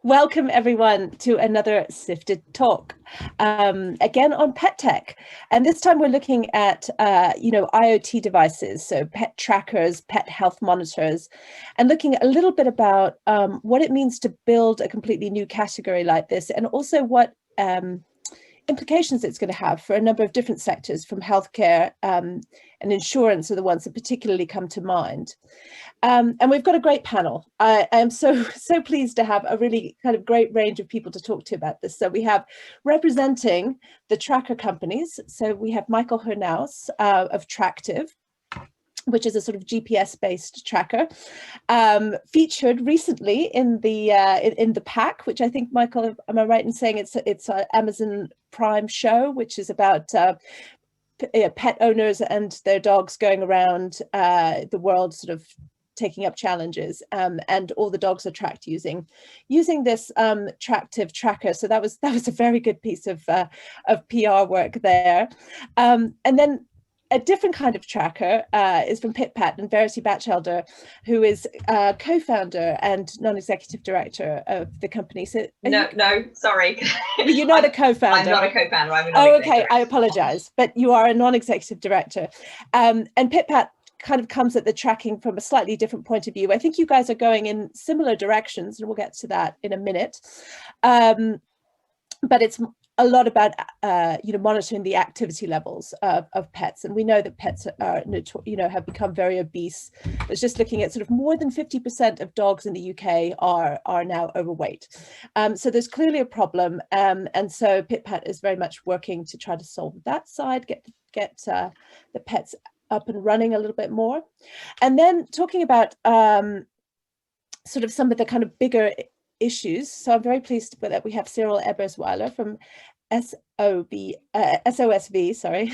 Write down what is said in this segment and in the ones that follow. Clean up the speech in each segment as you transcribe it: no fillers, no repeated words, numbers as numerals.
Welcome everyone to another Sifted Talk, again on pet tech. And this time we're looking at, IoT devices, so pet trackers, pet health monitors, and looking a little bit about what it means to build a completely new category like this, and also what implications it's going to have for a number of different sectors, from healthcare and insurance are the ones that particularly come to mind. And we've got a great panel. I am so pleased to have a really kind of great range of people to talk to about this. So we have representing the tracker companies. So we have Michael Hernaus of Tractive, which is a sort of GPS-based tracker, featured recently in the pack, which I think, Michael, am I right in saying it's an Amazon Prime show, which is about pet owners and their dogs going around the world, sort of taking up challenges, and all the dogs are tracked using this Tractive tracker. So that was a very good piece of PR work there. And then a different kind of tracker is from PitPat and Verity Batchelder, who is co-founder and non-executive director of the company. So no, sorry. You're not a co-founder. I'm not a co-founder. I'm a non-executive director. I apologize, but you are a non-executive director. And PitPat kind of comes at the tracking from a slightly different point of view. I think you guys are going in similar directions, and we'll get to that in a minute. But it's a lot about monitoring the activity levels of pets, and we know that pets are have become very obese. I was just looking at sort of more than 50% of dogs in the UK are now overweight. So there's clearly a problem, and so PitPat is very much working to try to solve that side, get the pets up and running a little bit more. And then talking about sort of some of the kind of bigger issues. So I'm very pleased that we have Cyril Ebersweiler from SOSV, sorry.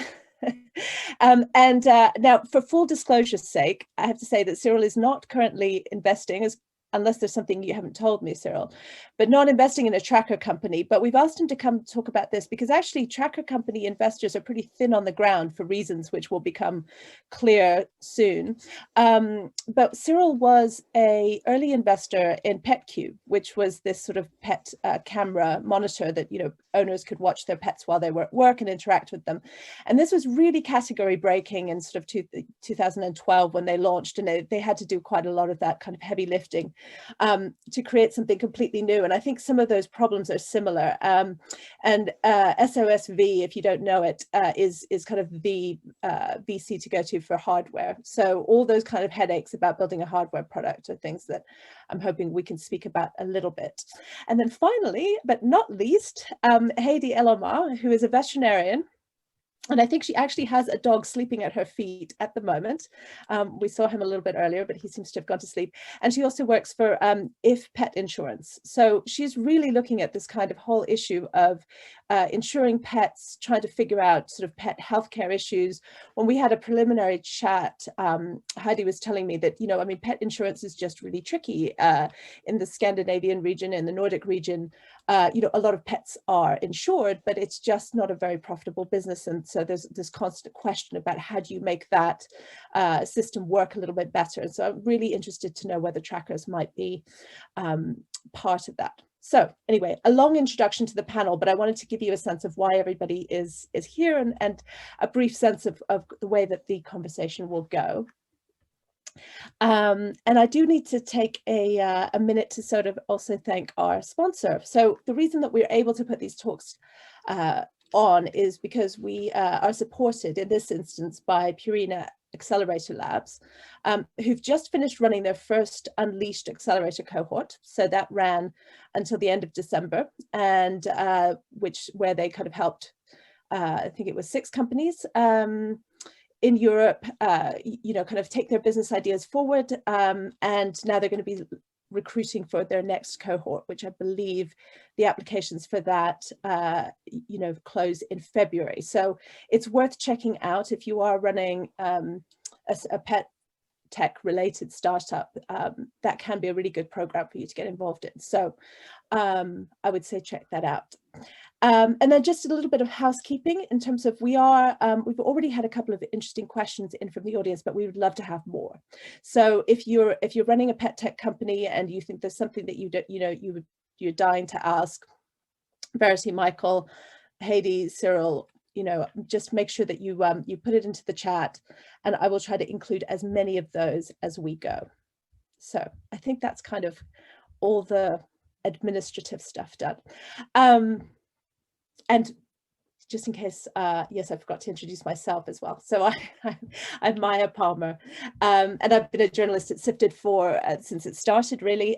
And now, for full disclosure's sake, I have to say that Cyril is not currently investing, unless there's something you haven't told me, Cyril, but not investing in a tracker company. But we've asked him to come talk about this because actually tracker company investors are pretty thin on the ground for reasons which will become clear soon. But Cyril was an early investor in PetCube, which was this sort of pet camera monitor that, owners could watch their pets while they were at work and interact with them. And this was really category breaking in sort of 2012 when they launched, and they had to do quite a lot of that kind of heavy lifting to create something completely new. And I think some of those problems are similar. And SOSV, if you don't know it, is kind of the VC to go to for hardware. So all those kind of headaches about building a hardware product are things that I'm hoping we can speak about a little bit. And then finally, but not least, Heidi Elomar, who is a veterinarian. And I think she actually has a dog sleeping at her feet at the moment. We saw him a little bit earlier, but he seems to have gone to sleep. And she also works for If Pet Insurance. So she's really looking at this kind of whole issue of insuring pets, trying to figure out sort of pet healthcare issues. When we had a preliminary chat, Heidi was telling me that, pet insurance is just really tricky in the Scandinavian region, in the Nordic region. A lot of pets are insured, but it's just not a very profitable business. And so there's this constant question about how do you make that system work a little bit better. And so I'm really interested to know whether trackers might be part of that. So anyway, a long introduction to the panel, but I wanted to give you a sense of why everybody is here and a brief sense of the way that the conversation will go. And I do need to take a minute to sort of also thank our sponsor. So the reason that we're able to put these talks on is because we are supported in this instance by Purina Accelerator Labs, who've just finished running their first Unleashed Accelerator cohort. So that ran until the end of December, and where they kind of helped, I think it was 6 companies in Europe, kind of take their business ideas forward. And now they're going to be recruiting for their next cohort, which I believe the applications for that, close in February. So it's worth checking out if you are running a pet tech related startup. That can be a really good program for you to get involved in. So I would say check that out. And then just a little bit of housekeeping in terms of we've already had a couple of interesting questions in from the audience, but we would love to have more. So if you're running a pet tech company and you think there's something that you would you're dying to ask. Verity, Michael, Heidi, Cyril, you know, just make sure that you you put it into the chat, and I will try to include as many of those as we go. So I think that's kind of all the administrative stuff done. And just in case, yes, I forgot to introduce myself as well. So I'm Maya Palmer, and I've been a journalist at Sifted for since it started, really.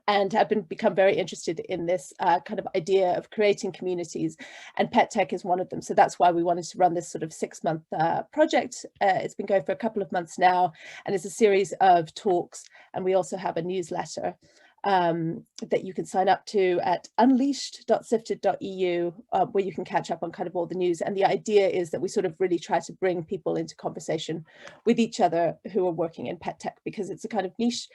And have become very interested in this kind of idea of creating communities, and pet tech is one of them. So that's why we wanted to run this sort of 6-month project. It's been going for a couple of months now, and it's a series of talks. And we also have a newsletter that you can sign up to at unleashed.sifted.eu, where you can catch up on kind of all the news. And the idea is that we sort of really try to bring people into conversation with each other who are working in pet tech, because it's a kind of niche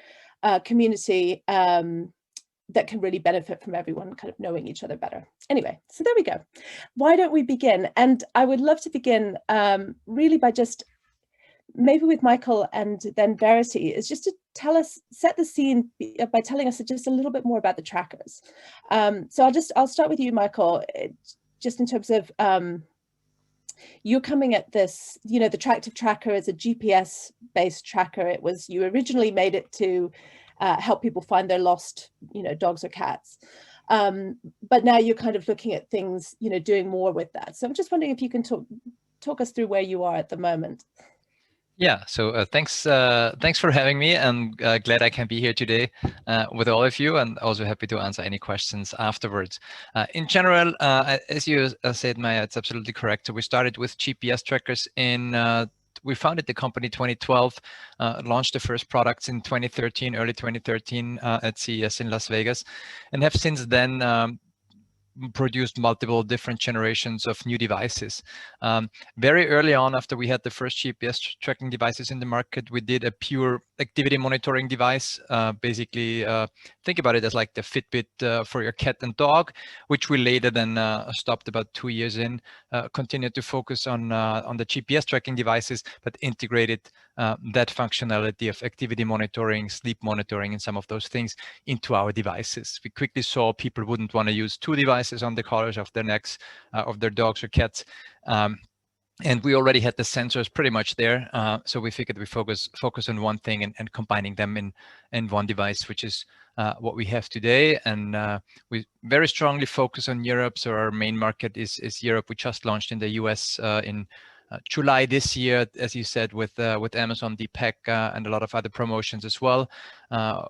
community that can really benefit from everyone kind of knowing each other better. Anyway, so there we go. Why don't we begin? And I would love to begin really by just maybe with Michael and then Verity, is just to tell us, set the scene by telling us just a little bit more about the trackers. So I'll start with you, Michael, just in terms of you're coming at this, you know, the Tractive Tracker is a GPS-based tracker. It was, you originally made it to help people find their lost, you know, dogs or cats. But now you're kind of looking at things, you know, doing more with that. So I'm just wondering if you can talk us through where you are at the moment. Yeah, so thanks for having me. I'm glad I can be here today with all of you, and also happy to answer any questions afterwards. In general, as you said, Maya, it's absolutely correct. So we started with GPS trackers we founded the company 2012, launched the first products in 2013, early 2013 at CES in Las Vegas, and have since then produced multiple different generations of new devices. Very early on, after we had the first GPS tracking devices in the market, we did a pure activity monitoring device. Basically, think about it as like the Fitbit for your cat and dog, which we later then stopped about 2 years in, continued to focus on the GPS tracking devices, but integrated that functionality of activity monitoring, sleep monitoring, and some of those things into our devices. We quickly saw people wouldn't want to use 2 devices on the collars of their necks of their dogs or cats. And we already had the sensors pretty much there. So we figured we focus on one thing and combining them in one device, which is what we have today. And we very strongly focus on Europe. So our main market is Europe. We just launched in the US in July this year, as you said, with Amazon DPEC and a lot of other promotions as well,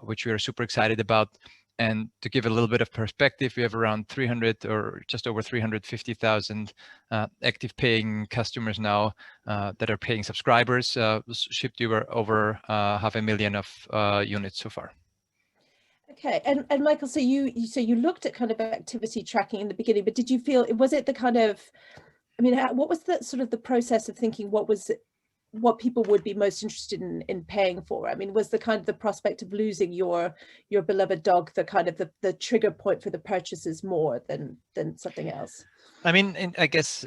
which we are super excited about. And to give a little bit of perspective, we have around 300 or just over 350,000 active paying customers now that are paying subscribers, shipped over 500,000 of units so far. Okay, and Michael, so you looked at kind of activity tracking in the beginning, but did you feel, was it the kind of, I mean, what was the sort of the process of thinking what people would be most interested in paying for? I mean, was the kind of the prospect of losing your beloved dog the kind of the trigger point for the purchases more than something else? I mean, I guess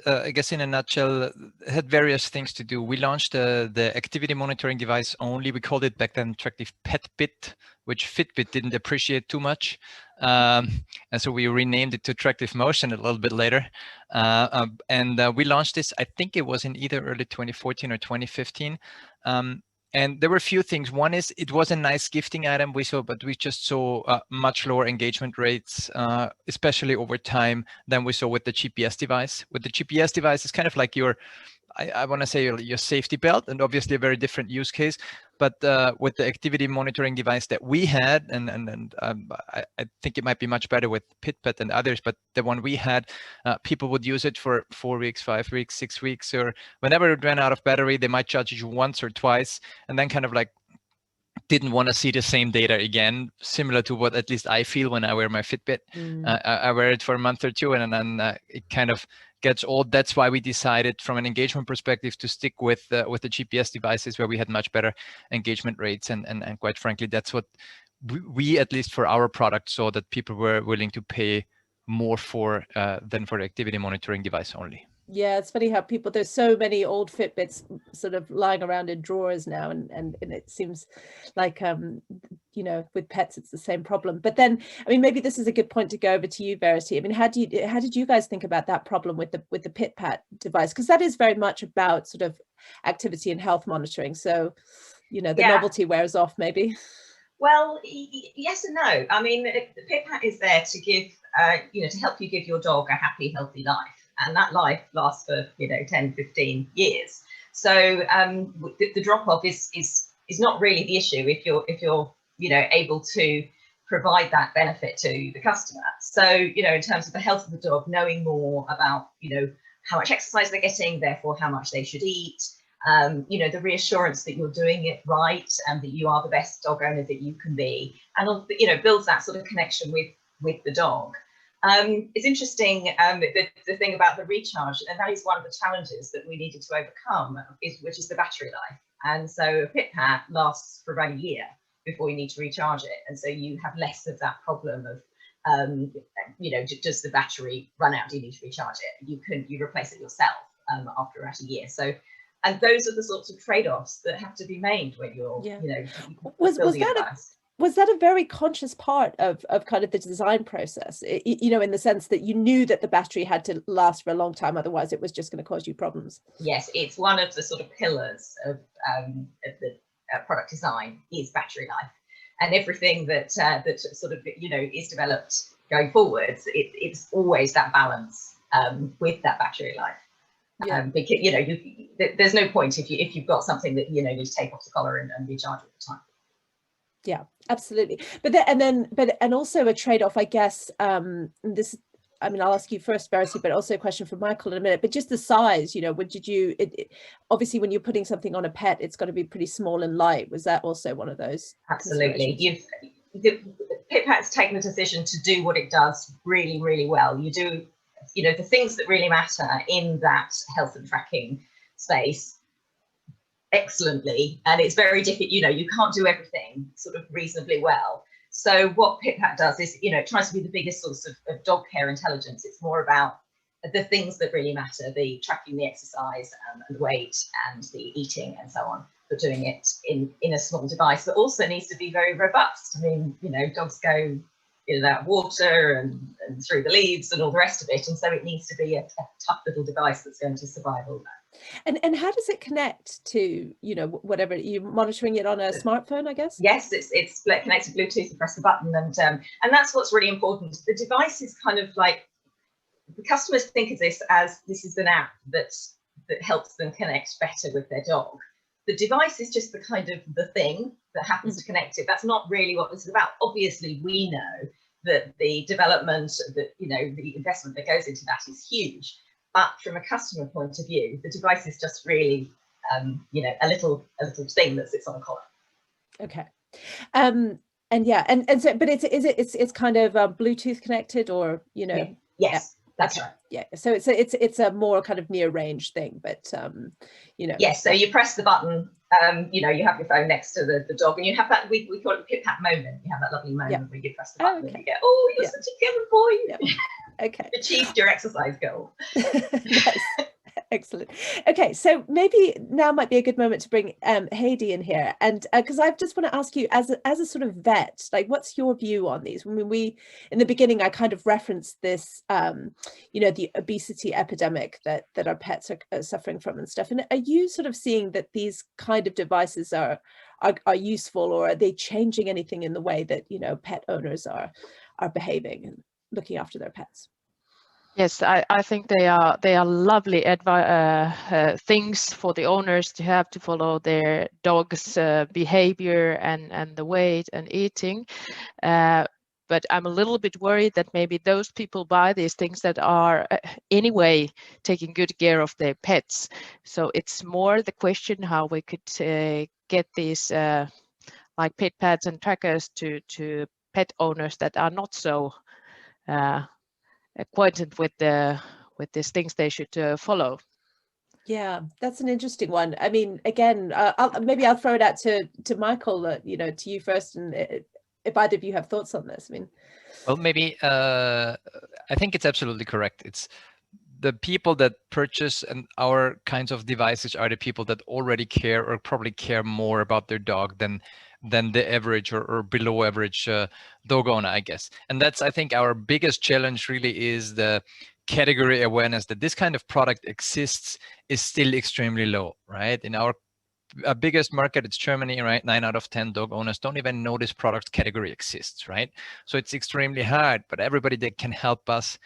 in a nutshell, it had various things to do. We launched the activity monitoring device only. We called it back then Tractive PetBit, which Fitbit didn't appreciate too much. And so we renamed it to Tractive Motion a little bit later. And we launched this, I think it was in either early 2014 or 2015. And there were a few things. One is it was a nice gifting item but we just saw much lower engagement rates, especially over time, than we saw with the GPS device. With the GPS device, it's kind of like I want to say your safety belt, and obviously a very different use case. But with the activity monitoring device that we had, and I think it might be much better with PitPet and others, but the one we had, people would use it for 4 weeks, 5 weeks, 6 weeks, or whenever it ran out of battery, they might charge you once or twice, and then kind of like didn't want to see the same data again, similar to what at least I feel when I wear my Fitbit. I wear it for a month or two, and then it kind of gets old. That's why we decided from an engagement perspective to stick with the GPS devices, where we had much better engagement rates. And quite frankly, that's what we, at least for our product, saw that people were willing to pay more for than for the activity monitoring device only. Yeah, it's funny how there's so many old Fitbits sort of lying around in drawers now, and it seems like you know, with pets, it's the same problem. But then, I mean, maybe this is a good point to go over to you, Verity. I mean, how did you guys think about that problem with the PitPat device? Because that is very much about sort of activity and health monitoring. So, you know, the novelty wears off maybe. Well, yes and no. I mean, the PitPat is there to give, you know, to help you give your dog a happy, healthy life. And that life lasts for, you know, 10, 15 years. So the drop-off is not really the issue if you're, you know, able to provide that benefit to the customer. So, you know, in terms of the health of the dog, knowing more about, you know, how much exercise they're getting, therefore how much they should eat, you know, the reassurance that you're doing it right and that you are the best dog owner that you can be, and, you know, builds that sort of connection with the dog. It's interesting, the thing about the recharge, and that is one of the challenges that we needed to overcome, which is the battery life. And so a PitPat lasts for about a year before you need to recharge it. And so you have less of that problem of, you know, does the battery run out? Do you need to recharge it? You replace it yourself after about a year. So, and those are the sorts of trade-offs that have to be made when you're, you know, building a device. Was that a very conscious part of kind of the design process, you know, in the sense that you knew that the battery had to last for a long time, otherwise it was just going to cause you problems? Yes, it's one of the sort of pillars of the product design is battery life, and everything that that sort of, you know, is developed going forwards. It's always that balance with that battery life. Yeah. Because, you know, there's no point if you've got something that, you know, you take off the collar and recharge all the time. Yeah, absolutely. But also a trade-off, I guess. This, I mean, I'll ask you first, Verity, but also a question for Michael in a minute. But just the size, you know, obviously when you're putting something on a pet, it's got to be pretty small and light. Was that also one of those? Absolutely. The PitPat's taken the decision to do what it does really, really well. You do, you know, the things that really matter in that health and tracking space excellently, and it's very difficult, you know, you can't do everything sort of reasonably well. So what PitPat does is, you know, it tries to be the biggest source of dog care intelligence. It's more about the things that really matter, the tracking the exercise and the weight and the eating and so on, but doing it in a small device that also needs to be very robust. I mean, you know, dogs go in and out of water and through the leaves and all the rest of it, and so it needs to be a tough little device that's going to survive all that. And how does it connect to, you know, whatever you're monitoring it on a smartphone, I guess? Yes, it's connected to Bluetooth. You press the button, and that's what's really important. The device is kind of like, the customers think of this as this is an app that helps them connect better with their dog. The device is just the kind of the thing that happens to connect it. That's not really what this is about. Obviously, we know that the development, that, you know, the investment that goes into that is huge. But from a customer point of view, the device is just really, you know, a little thing that sits on a collar. Okay, and yeah, and so, but it's kind of Bluetooth connected, or, you know? Yeah. Yes, that's okay. right. Yeah, so it's a more kind of near range thing, but you know. Yes, so you press the button. You know, you have your phone next to the dog, and you have that, we call it the PitPat moment. You have that lovely moment where you press the button and you go, oh, you're such a good boy. Yeah. Okay. Achieved your exercise goal. Nice. Excellent. Okay, so maybe now might be a good moment to bring Heidi in here, and because I just want to ask you, as a sort of vet, like, what's your view on these? I mean, in the beginning, I kind of referenced this, you know, the obesity epidemic that our pets are suffering from and stuff. And are you sort of seeing that these kind of devices are useful, or are they changing anything in the way that, you know, pet owners are behaving and looking after their pets? Yes, I think they are lovely things for the owners to have to follow their dog's behavior and the weight and eating. But I'm a little bit worried that maybe those people buy these things that are anyway taking good care of their pets. So it's more the question how we could get these like PitPats and trackers to pet owners that are not so acquainted with these things they should follow. Yeah, that's an interesting one. I mean, again, maybe I'll throw it out to Michael, you know, to you first, and if either of you have thoughts on this. I mean, well, maybe I think it's absolutely correct. It's the people that purchase our kinds of devices are the people that already care, or probably care more about their dog than the average or below average dog owner, I guess. And that's, I think, our biggest challenge really is the category awareness that this kind of product exists is still extremely low, right? In our biggest market, it's Germany, right? 9 out of 10 dog owners don't even know this product category exists, right? So it's extremely hard, but everybody that can help us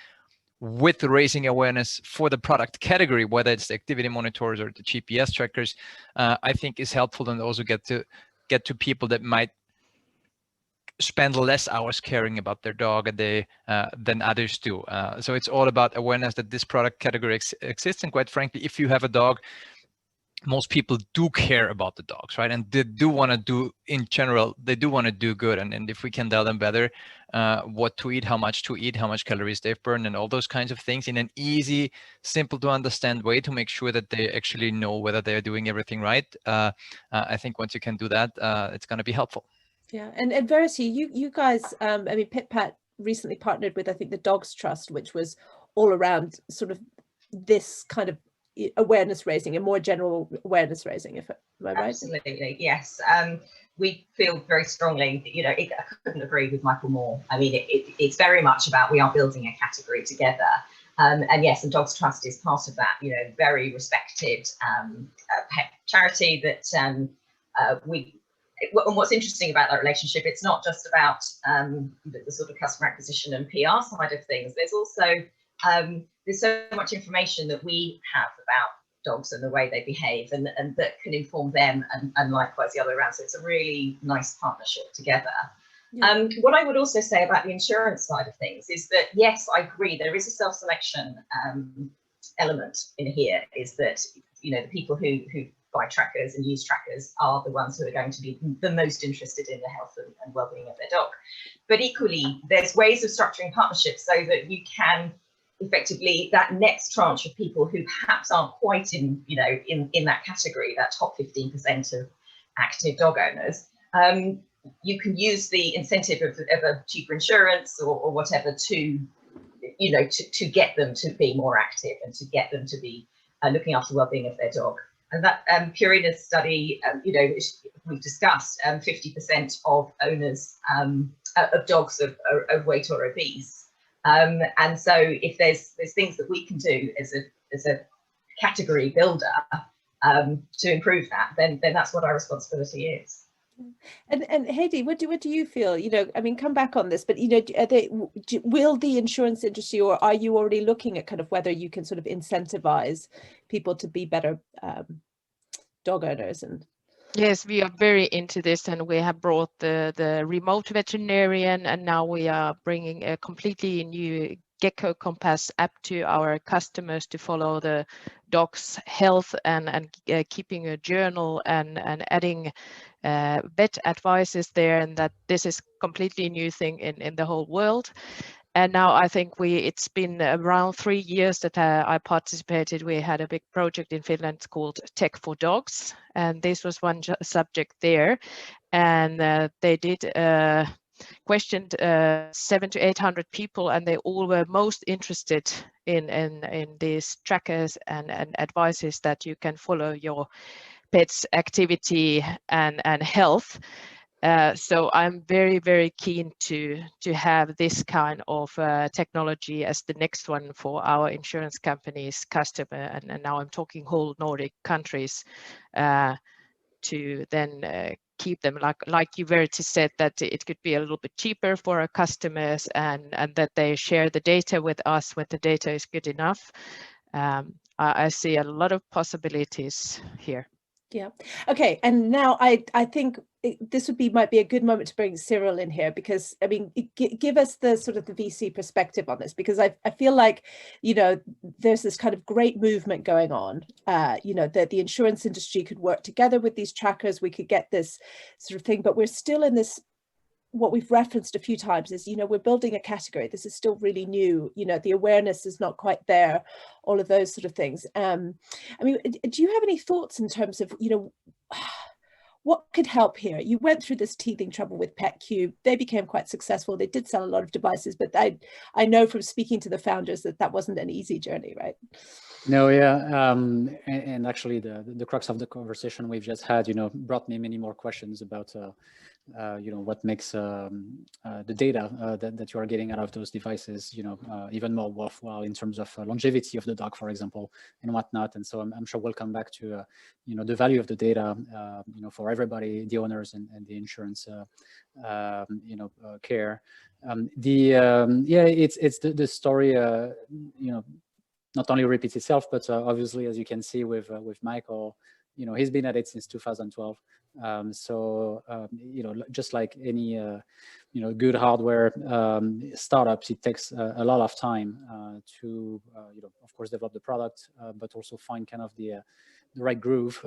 with raising awareness for the product category, whether it's the activity monitors or the GPS trackers, I think is helpful, and also get to people that might spend less hours caring about their dog a day than others do. So it's all about awareness that this product category exists. And quite frankly, if you have a dog, most people do care about the dogs, right? And they do want to do, in general, they do want to do good. And if we can tell them better what to eat, how much calories they've burned, and all those kinds of things in an easy, simple to understand way to make sure that they actually know whether they're doing everything right. I think once you can do that, it's going to be helpful. Yeah, and Verity, you guys, I mean, Pit-Pat recently partnered with, I think, the Dogs Trust, which was all around sort of this kind of awareness raising, and more general awareness raising, am I right? Absolutely, yes. We feel very strongly that, you know, I couldn't agree with Michael more. I mean, it's very much about, we are building a category together. And yes, the Dogs Trust is part of that, you know, very respected pet charity that and what's interesting about that relationship, it's not just about the sort of customer acquisition and PR side of things. There's also there's so much information that we have about dogs and the way they behave, and that can inform them, and likewise the other way around. So it's a really nice partnership together. Yeah. What I would also say about the insurance side of things is that, yes, I agree, there is a self-selection element in here, is that, you know, the people who buy trackers and use trackers are the ones who are going to be the most interested in the health and well-being of their dog. But equally, there's ways of structuring partnerships so that you can effectively, that next tranche of people who perhaps aren't quite in, you know, in that category, that top 15% of active dog owners, you can use the incentive of a cheaper insurance or whatever to, you know, to get them to be more active and to get them to be looking after the well-being of their dog. And that Purina's study, you know, we've discussed, 50% of owners of dogs are overweight or obese. And so if there's things that we can do as a category builder to improve that, then that's what our responsibility is. And Heidi, what do you feel? You know, I mean, come back on this, but, you know, will the insurance industry, or are you already looking at kind of whether you can sort of incentivize people to be better dog owners? And yes, we are very into this, and we have brought the remote veterinarian, and now we are bringing a completely new Gecko Compass app to our customers to follow the dog's health, and keeping a journal and adding vet advices there, and that this is completely new thing in the whole world. And now I think it's been around 3 years that I participated. We had a big project in Finland called Tech for Dogs, and this was one subject there. And they did questioned 700 to 800 people, and they all were most interested in these trackers and advices that you can follow your pet's activity and health. So I'm very, very keen to have this kind of technology as the next one for our insurance company's customer. And now I'm talking whole Nordic countries to then keep them, like you Verity said, that it could be a little bit cheaper for our customers, and that they share the data with us when the data is good enough. I see a lot of possibilities here. Yeah. Okay. And now I think this might be a good moment to bring Cyril in here, because, I mean, give us the sort of the VC perspective on this, because I feel like, you know, there's this kind of great movement going on, you know, that the insurance industry could work together with these trackers. We could get this sort of thing, but we're still in this, what we've referenced a few times is, you know, we're building a category. This is still really new. You know, the awareness is not quite there, all of those sort of things. I mean, do you have any thoughts in terms of, you know, what could help here? You went through this teething trouble with PetCube. They became quite successful. They did sell a lot of devices, but I know from speaking to the founders that wasn't an easy journey, right? No, yeah, and actually the crux of the conversation we've just had, brought me many more questions about, what makes the data that you are getting out of those devices, even more worthwhile in terms of longevity of the dog, for example, and whatnot. And so I'm sure we'll come back to, the value of the data, for everybody, the owners and the insurance, care. It's the story, not only repeats itself, but obviously, as you can see with Michael, he's been at it since 2012. Just like any, good hardware startups, it takes a lot of time to, of course, develop the product, but also find kind of the right groove.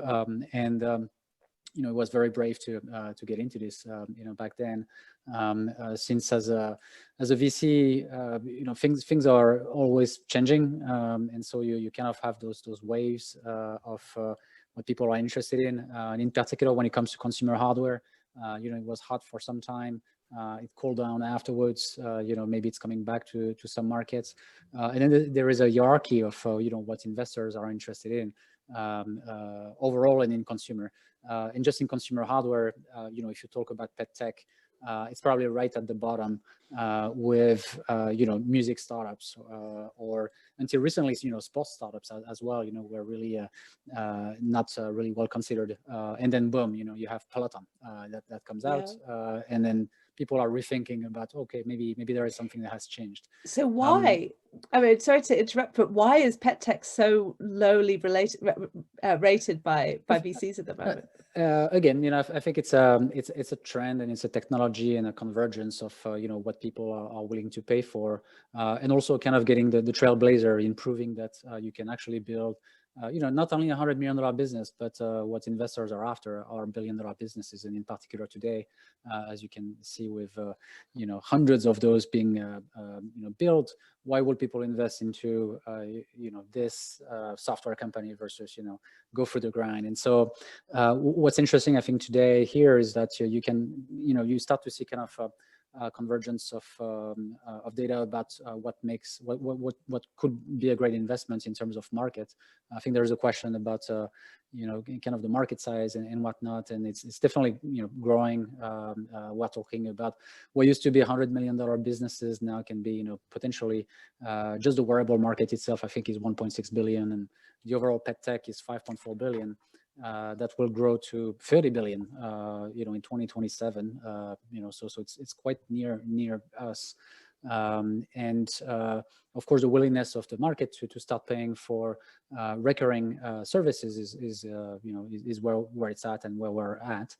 It was very brave to get into this, back then. Since as a VC, things are always changing, and so you kind of have those waves of what people are interested in. And in particular, when it comes to consumer hardware, it was hot for some time. It cooled down afterwards. Maybe it's coming back to some markets, and then there is a hierarchy of what investors are interested in overall and in consumer. And just in consumer hardware, if you talk about pet tech, it's probably right at the bottom with music startups or until recently sports startups as well. Were really not really well considered, and then boom, you have Peloton that comes out, and then people are rethinking about, okay, maybe there is something that has changed. So why? I mean, sorry to interrupt, but why is pet tech so lowly rated by VCs at the moment? Again, I think it's a trend, and it's a technology and a convergence of what people are willing to pay for, and also kind of getting the trailblazer in proving that you can actually build not only $100 million business, but what investors are after are $1 billion businesses, and in particular today, as you can see with hundreds of those being built. Why would people invest into this software company versus go through the grind? And so what's interesting, I think, today here is that you can you start to see kind of convergence of data about what could be a great investment in terms of market. I think there is a question about kind of the market size and whatnot, and it's definitely growing. We're talking about what used to be $100 million businesses now can be potentially just the wearable market itself, I think, is 1.6 billion, and the overall pet tech is 5.4 billion. That will grow to 30 billion, in 2027. So it's quite near us. And of course, the willingness of the market to start paying for recurring services is where it's at and where we're at,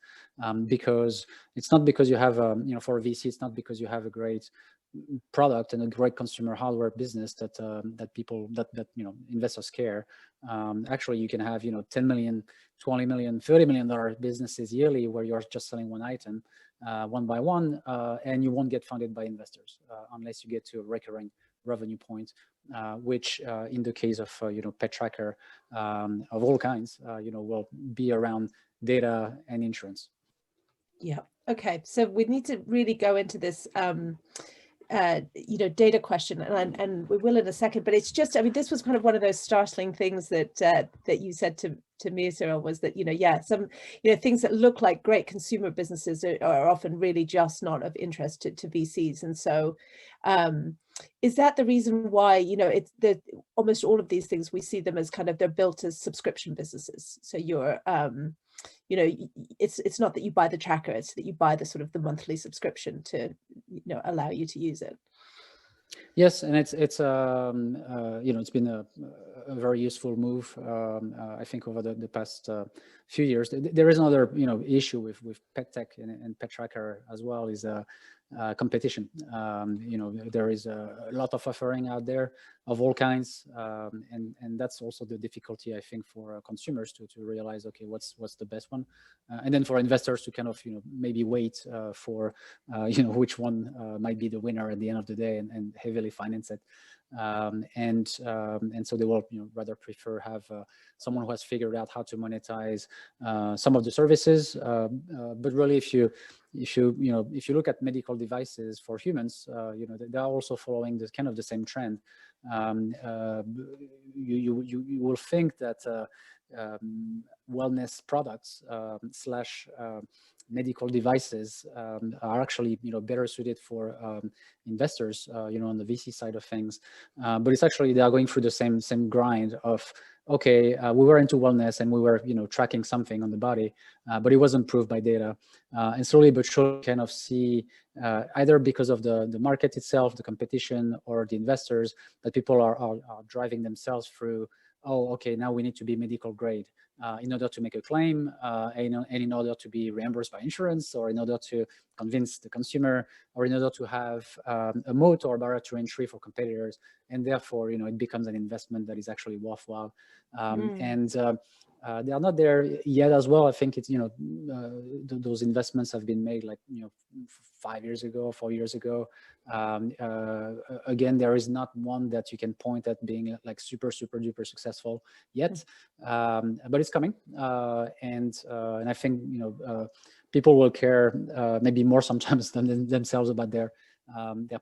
because it's not because you have for a VC, it's not because you have a great product and a great consumer hardware business that people that investors care. Actually, you can have 10 million, 20 million, $30 million businesses yearly where you're just selling one item one by one, and you won't get funded by investors unless you get to a recurring revenue point, which in the case of pet tracker of all kinds, will be around data and insurance. Yeah. Okay. So we need to really go into this data question, and we will in a second, but it's just, I mean, this was kind of one of those startling things that you said to me, Cyril, was that some things that look like great consumer businesses are often really just not of interest to VCs. And so is that the reason why it's almost all of these things, we see them as kind of, they're built as subscription businesses? So you're it's not that you buy the tracker, it's that you buy the sort of the monthly subscription to allow you to use it. Yes, and it's it's been a very useful move, I think, over the past few years. There is another issue with pet tech and pet tracker as well, is competition. There is a lot of offering out there of all kinds, and that's also the difficulty, I think, for consumers to realize, okay, what's the best one, and then for investors to kind of maybe wait for which one might be the winner at the end of the day and heavily finance it. and so they will rather prefer have someone who has figured out how to monetize some of the services. But really, if you look at medical devices for humans, they are also following the kind of the same trend. You will think that wellness products slash medical devices are actually better suited for investors on the VC side of things, but it's actually they are going through the same grind of okay, we were into wellness and we were tracking something on the body, but it wasn't proved by data, and slowly but surely kind of see either because of the market itself, the competition, or the investors, that people are driving themselves through, oh, okay, now we need to be medical grade in order to make a claim, and in order to be reimbursed by insurance, or in order to convince the consumer, or in order to have a moat or barrier to entry for competitors, and therefore it becomes an investment that is actually worthwhile. And they are not there yet as well. I think it's those investments have been made like 5 years ago, 4 years ago. Again, there is not one that you can point at being like super duper successful yet, but it's coming, and I think people will care maybe more sometimes than themselves about their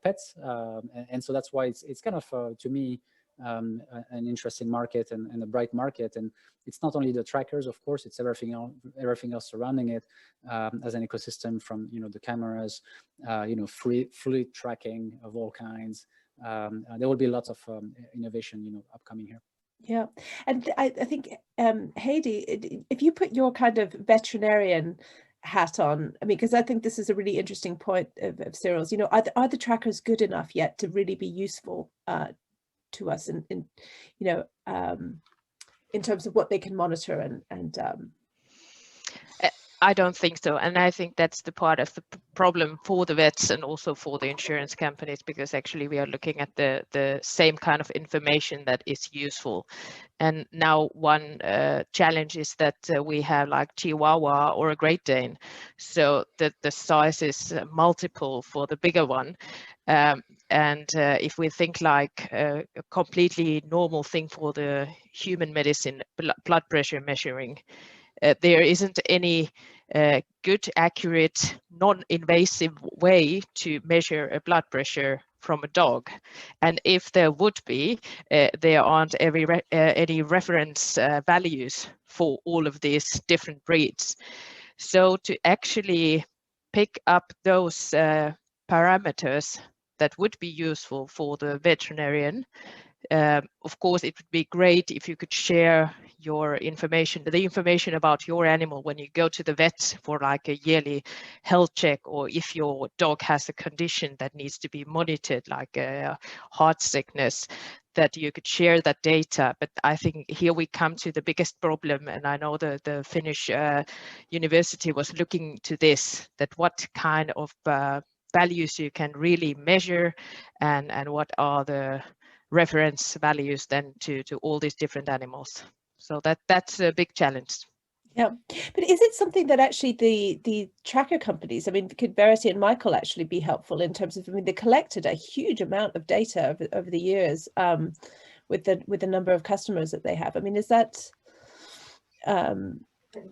pets, and so that's why it's kind of to me an interesting market and a bright market. And it's not only the trackers, of course, it's everything else surrounding it, as an ecosystem, from the cameras, free tracking of all kinds. There will be lots of innovation upcoming here. Yeah, and I think Heidi, if you put your kind of veterinarian hat on, I mean, because I think this is a really interesting point of Cyril's, are the trackers good enough yet to really be useful to us in terms of what they can monitor and I don't think so, and I think that's the part of the problem for the vets and also for the insurance companies, because actually we are looking at the same kind of information that is useful. And now one challenge is that we have like Chihuahua or a Great Dane, so that the size is multiple for the bigger one. And if we think like a completely normal thing for the human medicine, blood pressure measuring, there isn't any good, accurate, non-invasive way to measure a blood pressure from a dog. And if there would be, there aren't any reference values for all of these different breeds. So to actually pick up those parameters that would be useful for the veterinarian, of course, it would be great if you could share your information, the information about your animal when you go to the vet for like a yearly health check, or if your dog has a condition that needs to be monitored, like a heart sickness, that you could share that data. But I think here we come to the biggest problem, and I know the Finnish university was looking to this, that what kind of values you can really measure, and what are the reference values then to all these different animals. So that's a big challenge. Yeah, but is it something that actually the tracker companies, I mean, could Verity and Michael actually be helpful in terms of, I mean, they collected a huge amount of data over the years with the number of customers that they have. I mean, is that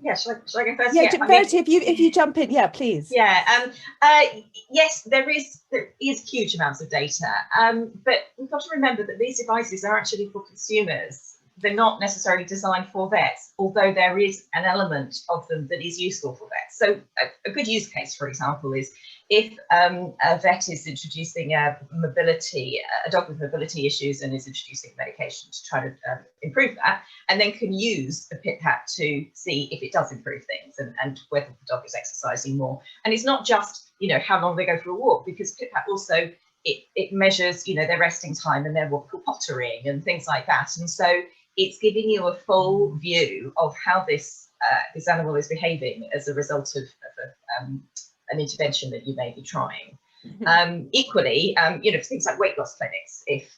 yeah, shall I go first? Yeah, Verity, if you jump in, yeah, please. Yeah, yes, there is huge amounts of data, but we've got to remember that these devices are actually for consumers. They're not necessarily designed for vets, although there is an element of them that is useful for vets. So a good use case, for example, is if a vet is introducing a dog with mobility issues and is introducing medication to try to improve that, and then can use the PipHat to see if it does improve things and whether the dog is exercising more. And it's not just, how long they go for a walk, because PipHat also, it measures, their resting time and their what we call pottering and things like that. And so it's giving you a full view of how this animal is behaving as a result of an intervention that you may be trying. Mm-hmm. Equally, things like weight loss clinics, if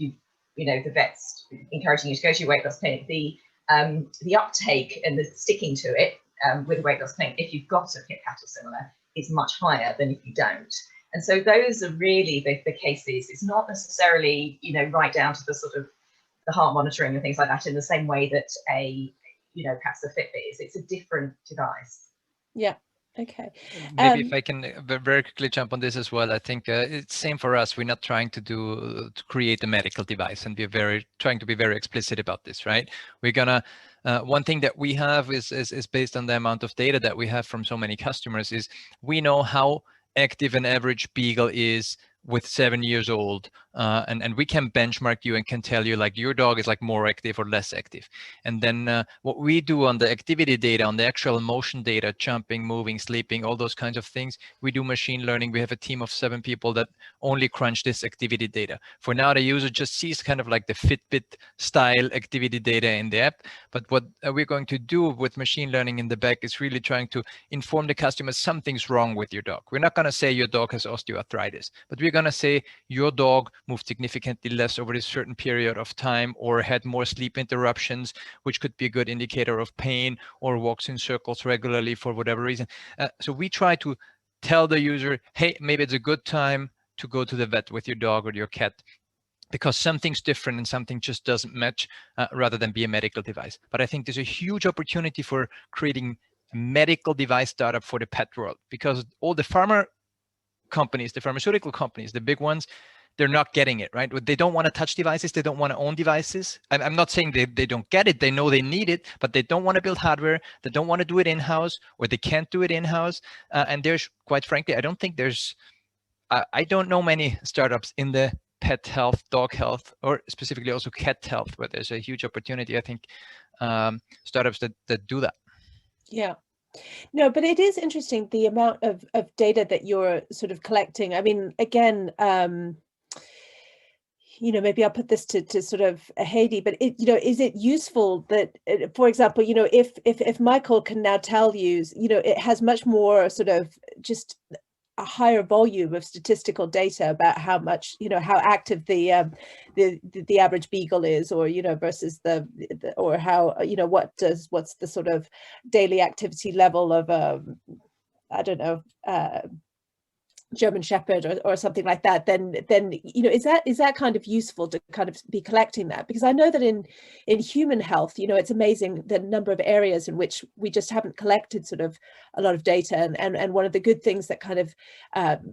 you, the vet's encouraging you to go to your weight loss clinic, the uptake and the sticking to it with a weight loss clinic, if you've got a PipHat or similar, is much higher than if you don't. And so those are really the cases. It's not necessarily, you know, right down to the sort of the heart monitoring and things like that in the same way that a, you know, perhaps a Fitbit is. It's a different device. Yeah. Okay. Maybe if I can very quickly jump on this as well. I think it's same for us. We're not trying to create a medical device, and we're trying to be very explicit about this, right? We're gonna one thing that we have is based on the amount of data that we have from so many customers, is we know how active an average beagle is with 7 years old, and we can benchmark you and can tell you like your dog is like more active or less active. And then what we do on the activity data, on the actual motion data, jumping, moving, sleeping, all those kinds of things, we do machine learning. We have a team of 7 people that only crunch this activity data. For now, the user just sees kind of like the Fitbit style activity data in the app. But what we're going to do with machine learning in the back is really trying to inform the customer something's wrong with your dog. We're not going to say your dog has osteoarthritis, but we're going to say your dog moved significantly less over this certain period of time, or had more sleep interruptions, which could be a good indicator of pain, or walks in circles regularly for whatever reason. So we try to tell the user, hey, maybe it's a good time to go to the vet with your dog or your cat, because something's different and something just doesn't match, rather than be a medical device. But I think there's a huge opportunity for creating a medical device startup for the pet world, because all the pharma companies, the pharmaceutical companies, the big ones, they're not getting it, right? They don't want to touch devices. They don't want to own devices. I'm not saying they don't get it. They know they need it, but they don't want to build hardware. They don't want to do it in-house, or they can't do it in-house. And there's, quite frankly, I don't think there's, I don't know many startups in the pet health, dog health, or specifically also cat health, where there's a huge opportunity, I think, startups that do that. Yeah. No, but it is interesting, the amount of data that you're sort of collecting. I mean, again, you know, maybe I'll put this to sort of Heidi, but it, you know, is it useful that, for example, you know, if Michael can now tell you, you know, it has much more sort of just a higher volume of statistical data about how much, you know, how active the average beagle is, or, you know, versus the or how, you know, what's the sort of daily activity level of I don't know, German Shepherd or something like that, then you know, is that kind of useful to kind of be collecting that? Because I know that in human health, you know, it's amazing the number of areas in which we just haven't collected sort of a lot of data, and one of the good things that kind of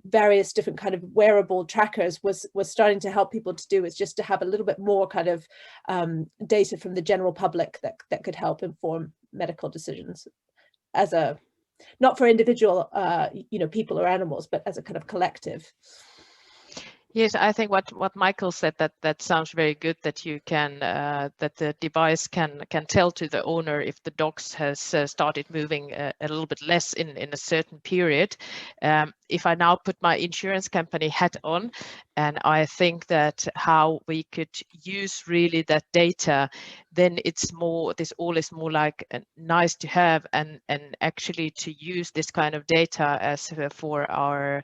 various different kind of wearable trackers was starting to help people to do is just to have a little bit more kind of data from the general public that could help inform medical decisions, as a, not for individual, you know, people or animals, but as a kind of collective. Yes, I think what Michael said, that sounds very good, that you can that the device can tell to the owner if the dogs has started moving a little bit less in a certain period. If I now put my insurance company hat on, and I think that how we could use really that data, then it's more, this all is more like nice to have, and actually to use this kind of data as for our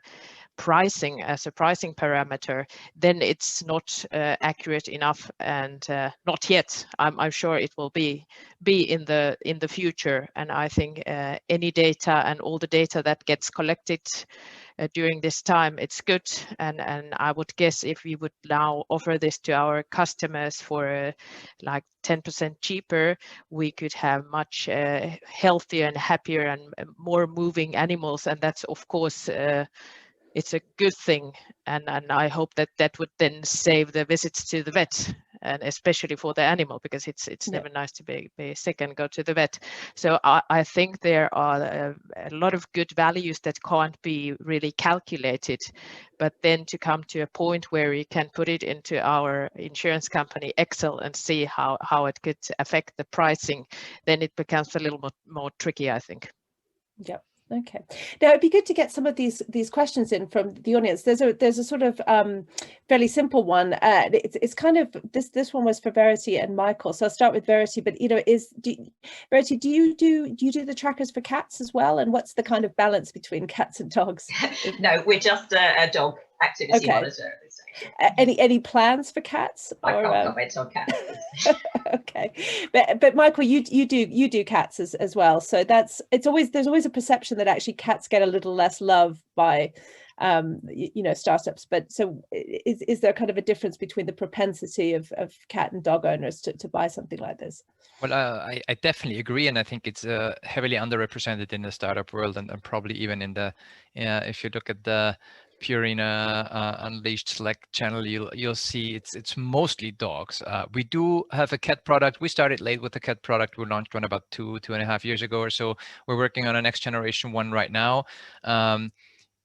pricing, as a pricing parameter, then it's not accurate enough, and not yet. I'm sure it will be in the future. And I think any data and all the data that gets collected during this time, it's good. And I would guess if we would now offer this to our customers for like 10% cheaper, we could have much healthier and happier and more moving animals. And that's, of course, it's a good thing, and I hope that would then save the visits to the vet, and especially for the animal, because it's never nice to be sick and go to the vet. So I think there are a lot of good values that can't be really calculated, but then to come to a point where we can put it into our insurance company Excel and see how it could affect the pricing, then it becomes a little more tricky, I think. Yeah. Okay. Now it'd be good to get some of these questions in from the audience. There's a sort of fairly simple one. It's kind of this one was for Verity and Michael. So I'll start with Verity. But you know, Verity, do you do the trackers for cats as well? And what's the kind of balance between cats and dogs? No, we're just a dog activity monitor at this stage. Any plans for cats? I can't comment on cats. Okay, but Michael, you do cats as well. So there's always a perception that actually cats get a little less love by startups. But so is there kind of a difference between the propensity of cat and dog owners to buy something like this? Well, I definitely agree, and I think it's heavily underrepresented in the startup world, and probably even in the if you look at the Purina Unleashed Slack channel, you'll see it's mostly dogs. We do have a cat product. We started late with the cat product. We launched one about 2.5 years ago or so. We're working on a next generation one right now.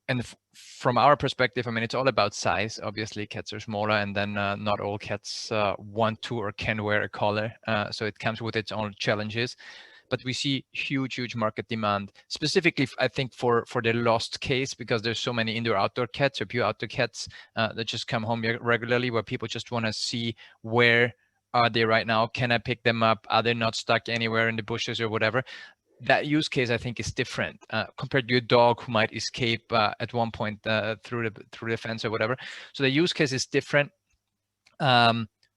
And from our perspective, I mean, it's all about size. Obviously, cats are smaller, and then not all cats want to or can wear a collar. So it comes with its own challenges. But we see huge market demand, specifically, I think, for the lost case, because there's so many indoor-outdoor cats or pure outdoor cats that just come home regularly, where people just want to see where are they right now? Can I pick them up? Are they not stuck anywhere in the bushes or whatever? That use case, I think, is different compared to a dog who might escape at one point through the fence or whatever. So the use case is different.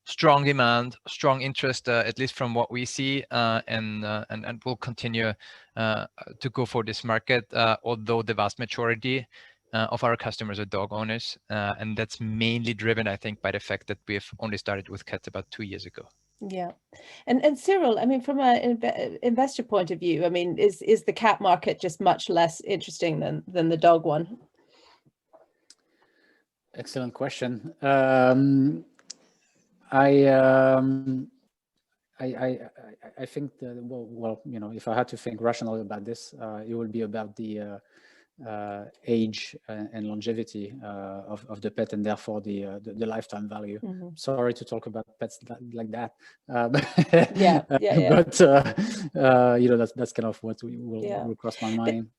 Strong demand, strong interest, at least from what we see, and we'll continue to go for this market, although the vast majority of our customers are dog owners, and that's mainly driven, I think, by the fact that we've only started with cats about 2 years ago. Yeah, and Cyril, I mean, from an investor point of view, I mean, is the cat market just much less interesting than the dog one? Excellent question. I think that, well, if I had to think rationally about this, it would be about the age and longevity of the pet, and therefore the lifetime value. Mm-hmm. Sorry to talk about pets like that, yeah. But that's kind of what will cross my mind.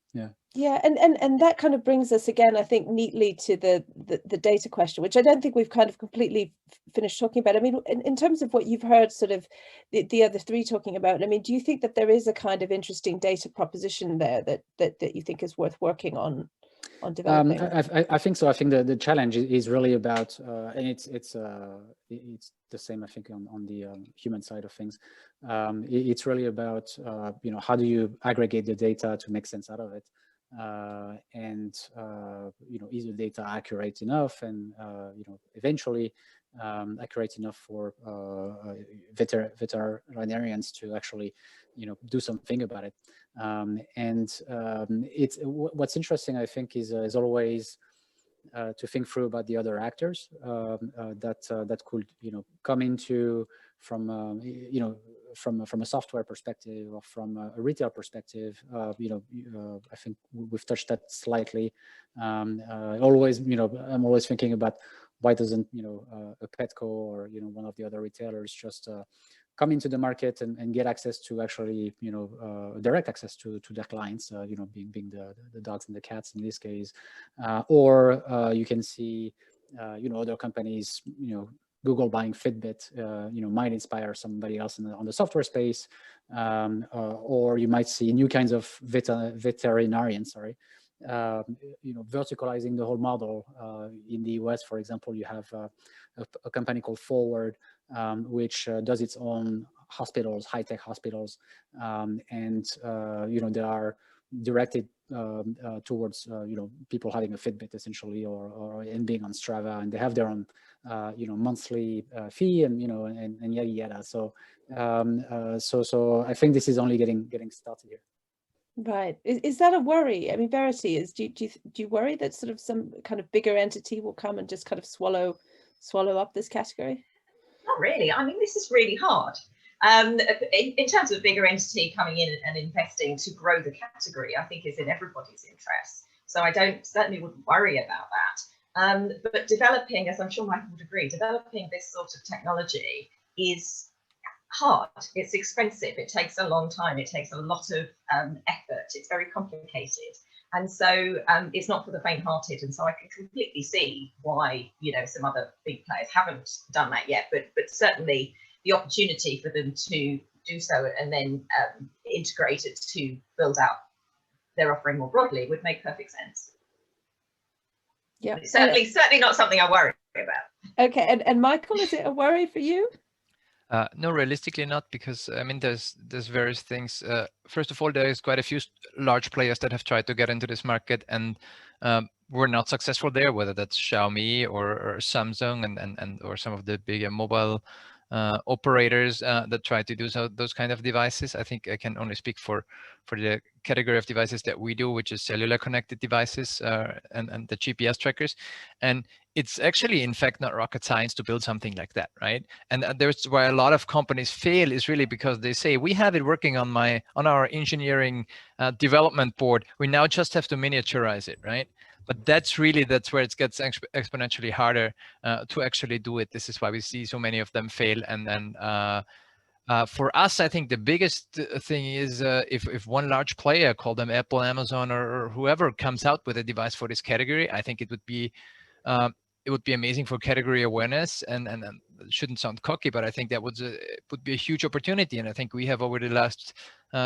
Yeah, and that kind of brings us again, I think, neatly to the data question, which I don't think we've kind of completely finished talking about. I mean, in terms of what you've heard sort of the other three talking about, I mean, do you think that there is a kind of interesting data proposition there that you think is worth working on developing? I think so. I think the challenge is really about, and it's the same, I think, on the human side of things. It's really about, how do you aggregate the data to make sense out of it? And is the data accurate enough, and eventually accurate enough for veterinarians to actually do something about it. It's what's interesting, I think, is always to think through about the other actors that could come into from from a software perspective or from a retail perspective. I think we've touched that slightly. I'm always thinking about why doesn't a Petco or one of the other retailers just come into the market and get access to actually direct access to their clients, being the dogs and the cats in this case, or you can see other companies, Google buying Fitbit, might inspire somebody else on the software space, or you might see new kinds of veterinarians, verticalizing the whole model. In the US, for example, you have a company called Forward, which does its own hospitals, high-tech hospitals, and they are directed towards people having a Fitbit essentially, or being on Strava, and they have their own monthly fee, and and yada yada. So I think this is only getting started here. Right. Is that a worry? I mean, Verity, do you worry that sort of some kind of bigger entity will come and just kind of swallow up this category? Not really. I mean, this is really hard. In terms of a bigger entity coming in and investing to grow the category, I think is in everybody's interest. So I certainly wouldn't worry about that. But developing, as I'm sure Michael would agree, developing this sort of technology is hard. It's expensive. It takes a long time. It takes a lot of effort. It's very complicated. And so it's not for the faint-hearted. And so I can completely see why, some other big players haven't done that yet. But certainly the opportunity for them to do so and then integrate it to build out their offering more broadly would make perfect sense. Yeah, certainly not something I worry about. Okay, and Michael, is it a worry for you? No, realistically not, because I mean, there's various things. First of all, there's quite a few large players that have tried to get into this market and were not successful there, whether that's Xiaomi or Samsung and or some of the bigger mobile operators that try to do those kind of devices. I think I can only speak for the category of devices that we do, which is cellular connected devices and the GPS trackers. And it's actually, in fact, not rocket science to build something like that, right? And there's where a lot of companies fail is really because they say, we have it working on our engineering development board. We now just have to miniaturize it, right? But that's where it gets exponentially harder to actually do it. This is why we see so many of them fail. And then for us, I think the biggest thing is if one large player, call them Apple, Amazon, or whoever, comes out with a device for this category, I think it would be amazing for category awareness, and it shouldn't sound cocky, but I think that would be a huge opportunity. And I think we have, over the last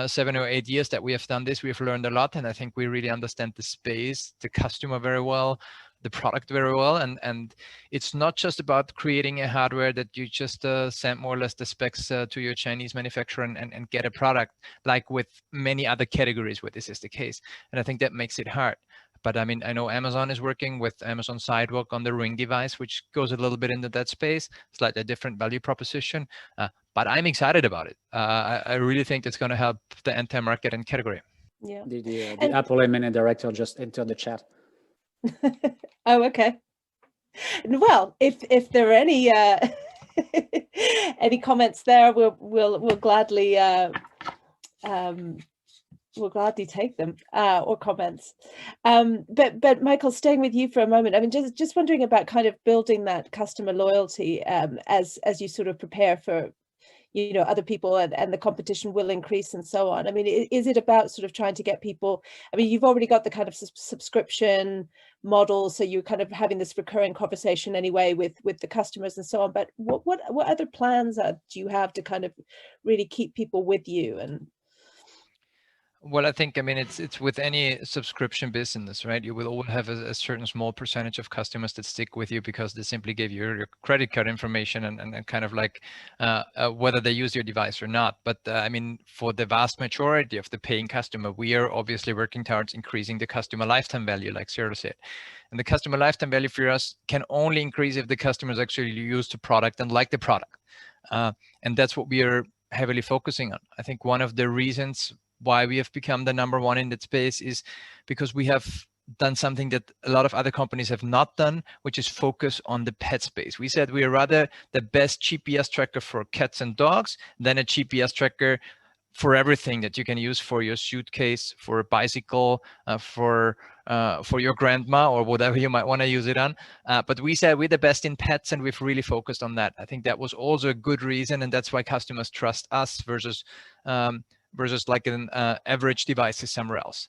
7 or 8 years that we have done this, we've learned a lot, and I think we really understand the space, the customer very well, the product very well, and it's not just about creating a hardware that you just send more or less the specs to your Chinese manufacturer and get a product, like with many other categories where this is the case. And I think that makes it hard. But I mean, I know Amazon is working with Amazon Sidewalk on the Ring device, which goes a little bit into that space, slightly different value proposition. But I'm excited about it. I really think it's going to help the entire market and category. Yeah. The Apple M&A director just entered the chat. Oh, okay. Well, if there are any any comments there, we'll gladly take them or comments. But Michael, staying with you for a moment, I mean, just wondering about kind of building that customer loyalty as you sort of prepare for, you know, other people and the competition will increase and so on. I mean, is it about sort of trying to get people? I mean, you've already got the kind of subscription model, so you're kind of having this recurring conversation anyway with the customers and so on. But what other plans do you have to kind of really keep people with you? And well, I think, I mean, it's with any subscription business, right? You will always have a certain small percentage of customers that stick with you because they simply give you your credit card information and kind of like whether they use your device or not. But I mean, for the vast majority of the paying customer, we are obviously working towards increasing the customer lifetime value, like Cyril said. And the customer lifetime value for us can only increase if the customers actually use the product and like the product. And that's what we are heavily focusing on. I think one of the reasons why we have become the #1 in that space is because we have done something that a lot of other companies have not done, which is focus on the pet space. We said we are rather the best GPS tracker for cats and dogs than a GPS tracker for everything that you can use for your suitcase, for a bicycle, for your grandma, or whatever you might want to use it on. But we said we're the best in pets, and we've really focused on that. I think that was also a good reason, and that's why customers trust us versus like an average device somewhere else.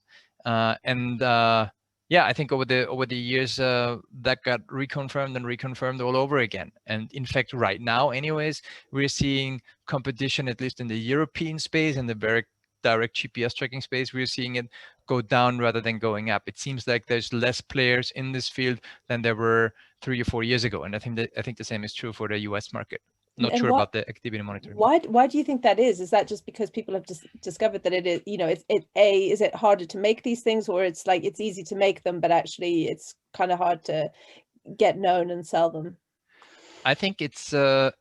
Yeah, I think over the years that got reconfirmed all over again. And in fact, right now, anyways, we're seeing competition, at least in the European space and the very direct GPS tracking space. We're seeing it go down rather than going up. It seems like there's less players in this field than there were 3 or 4 years ago. And I think the same is true for the US market. Not sure about the activity monitoring. Why do you think that is? Is that just because people have discovered that it is, you know, is it harder to make these things, or it's like it's easy to make them, but actually it's kind of hard to get known and sell them? I think it's a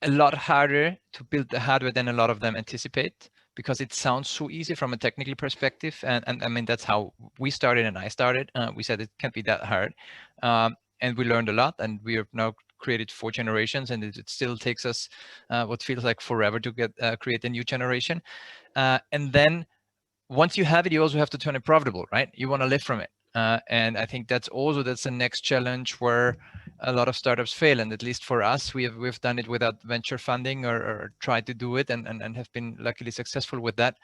lot harder to build the hardware than a lot of them anticipate, because it sounds so easy from a technical perspective. And I mean, that's how we started and I started. We said it can't be that hard. And we learned a lot, and we have now created 4 generations, and it still takes us what feels like forever to create a new generation. And then once you have it, you also have to turn it profitable, right? You want to live from it. And I think that's the next challenge where a lot of startups fail. And at least for us, we've done it without venture funding or tried to do it and have been luckily successful with that.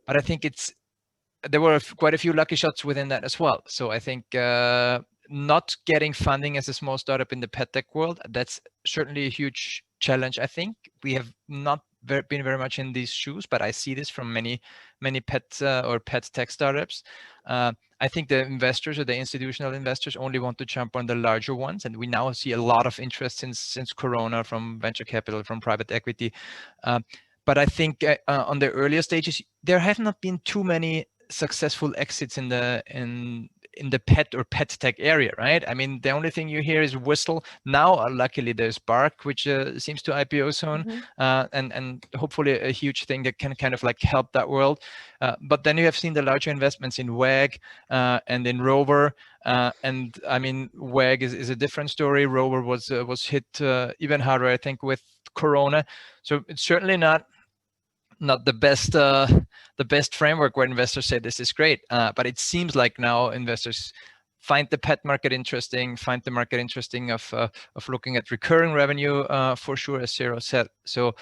But I think there were quite a few lucky shots within that as well. So I think not getting funding as a small startup in the pet tech world, that's certainly a huge challenge. I think we have not been very much in these shoes, but I see this from many pet or pet tech startups. I I think the investors or the institutional investors only want to jump on the larger ones, and we now see a lot of interest since Corona from venture capital, from private equity. But I think on the earlier stages, there have not been too many successful exits in the pet or pet tech area, right? I mean, the only thing you hear is Whistle. Now, luckily, there's Bark, which seems to IPO soon, and hopefully a huge thing that can kind of like help that world. But then you have seen the larger investments in Wag and in Rover. And I mean, Wag is a different story. Rover was hit even harder, I think, with Corona. So it's certainly not the best framework where investors say this is great, but it seems like now investors find the pet market interesting, find the market interesting of looking at recurring revenue for sure, as Cyril said. So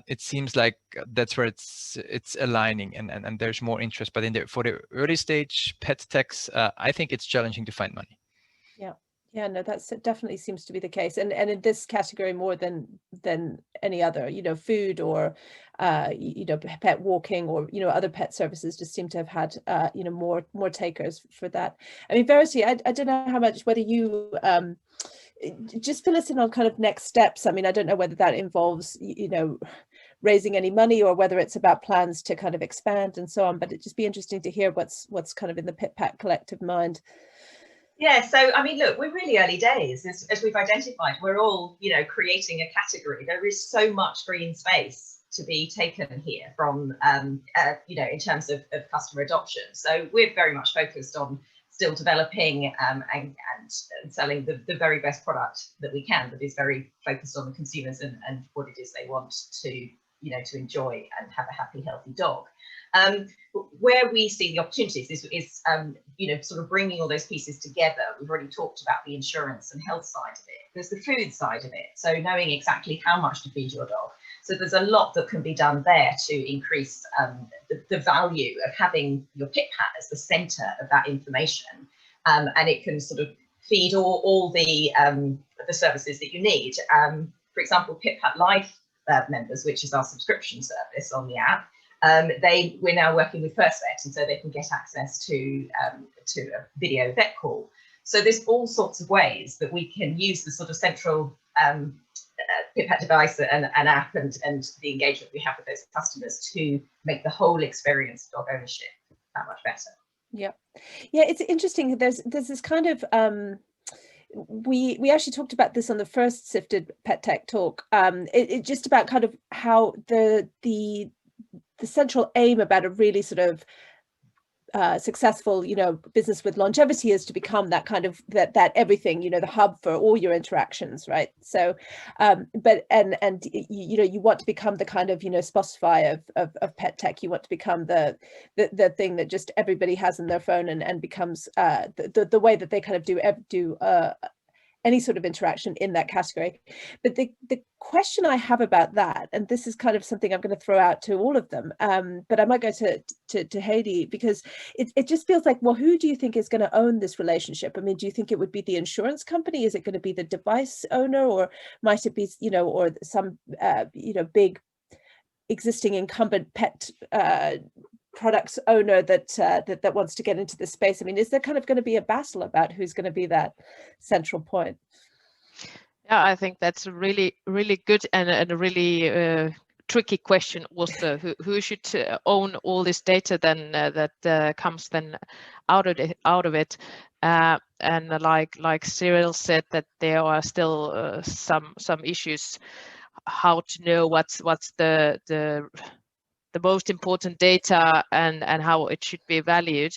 it seems like that's where it's aligning, and there's more interest. But for the early stage pet techs, I think it's challenging to find money. Yeah, no, that definitely seems to be the case, and in this category more than any other, food or pet walking or other pet services just seem to have had more takers for that. I mean, Verity, I don't know how much, whether you just fill us in on kind of next steps. I mean, I don't know whether that involves raising any money or whether it's about plans to kind of expand and so on, but it'd just be interesting to hear what's kind of in the PitPat collective mind. Yeah, so I mean, look, we're really early days. As we've identified, we're all, creating a category. There is so much green space to be taken here from, in terms of customer adoption. So we're very much focused on still developing and selling the very best product that we can, that is very focused on the consumers and what it is they want to enjoy and have a happy, healthy dog. Where we see the opportunities is sort of bringing all those pieces together. We've already talked about the insurance and health side of it. There's the food side of it, so knowing exactly how much to feed your dog. So there's a lot that can be done there to increase the value of having your PitPat as the centre of that information, and it can sort of feed all the services that you need. For example, PitPat Live members, which is our subscription service on the app. We're now working with First Vet, and so they can get access to a video vet call. So there's all sorts of ways that we can use the sort of central PitPat device and app and the engagement we have with those customers to make the whole experience of dog ownership that much better. Yeah, it's interesting. There's this kind of we actually talked about this on the first Sifted Pet Tech talk. It just about kind of how the central aim about a really sort of successful business with longevity is to become that kind of that everything, the hub for all your interactions, right? So but you want to become the kind of Spotify of pet tech. You want to become the thing that just everybody has in their phone and becomes the way that they kind of do any sort of interaction in that category. But the question I have about that, and this is kind of something I'm going to throw out to all of them, but I might go to Heidi, because it just feels like, well, who do you think is going to own this relationship? I mean, do you think it would be the insurance company? Is it going to be the device owner, or might it be, or some, big existing incumbent pet products owner that wants to get into this space? I mean, is there kind of going to be a battle about who's going to be that central point? Yeah, I think that's a really, really good and a really tricky question also. Who should own all this data then that comes then out of it? And like Cyril said, that there are still some issues how to know what's the most important data and how it should be valued.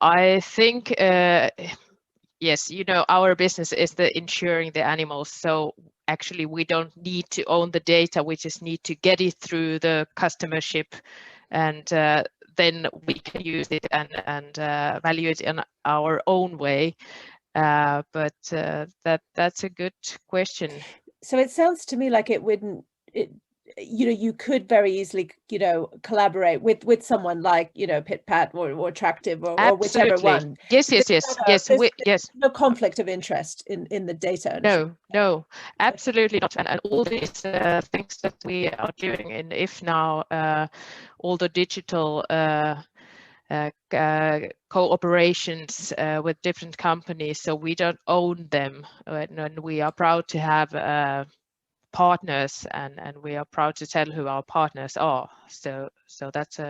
I think, yes, our business is the insuring the animals. So actually we don't need to own the data. We just need to get it through the customership, and then we can use it and value it in our own way. But that's a good question. So it sounds to me like you could very easily, collaborate with someone like, PitPat or Tractive or whichever one. Yes. Yes. No conflict of interest in the data. No, absolutely not. And all these things that we are doing in If Now, all the digital cooperations with different companies, so we don't own them, and we are proud to have partners, and we are proud to tell who our partners are. So that's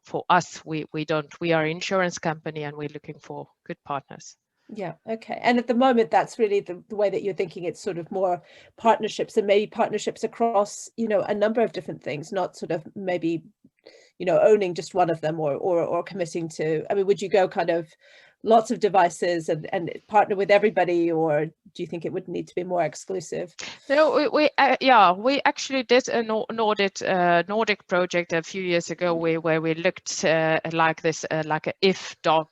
for us, we are an insurance company, and we're looking for good partners. Yeah, okay. And at the moment, that's really the way that you're thinking. It's sort of more partnerships, and maybe partnerships across, you know, a number of different things, not sort of maybe, you know, owning just one of them, or committing to, I mean, would you go kind of lots of devices and partner with everybody, or do you think it would need to be more exclusive? No, we actually did a Nordic project a few years ago where we looked like this, like a if dog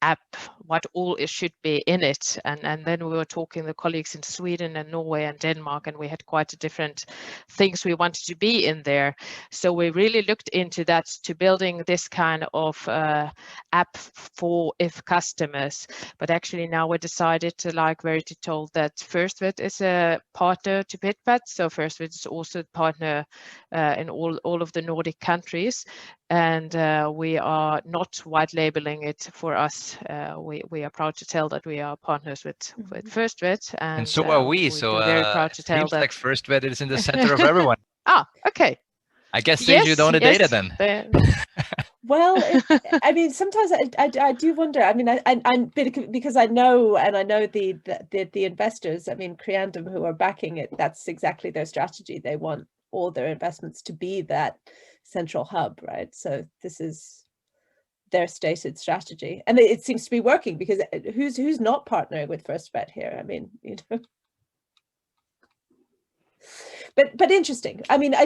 app, what all it should be in it, and then we were talking to colleagues in Sweden and Norway and Denmark, and we had quite a different things we wanted to be in there. So we really looked into that, to building this kind of app for if customers. But actually now we decided to, like Verity told, that FirstVet is a partner to PitPat, so FirstVet is also a partner in all of the Nordic countries, and we are not white labeling it for us. We are proud to tell that we are partners with FirstVet, and so are we. So very proud to tell seems that. like FirstVet is in the center of everyone. Okay. I guess they should own the data then. Well, I mean, sometimes I do wonder. I mean, I'm because I know the investors. I mean, Creandum, who are backing it, that's exactly their strategy. They want all their investments to be that central hub, right? So this is their stated strategy, and it seems to be working, because who's not partnering with FirstVet here? I mean, you know. But interesting. I mean, I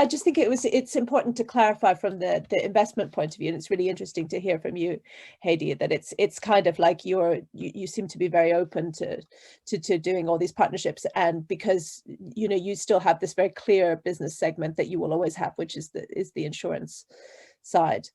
just think it's important to clarify from the investment point of view, and it's really interesting to hear from you, Heidi, that it's kind of like you seem to be very open to doing all these partnerships, and because you know you still have this very clear business segment that you will always have, which is the insurance side.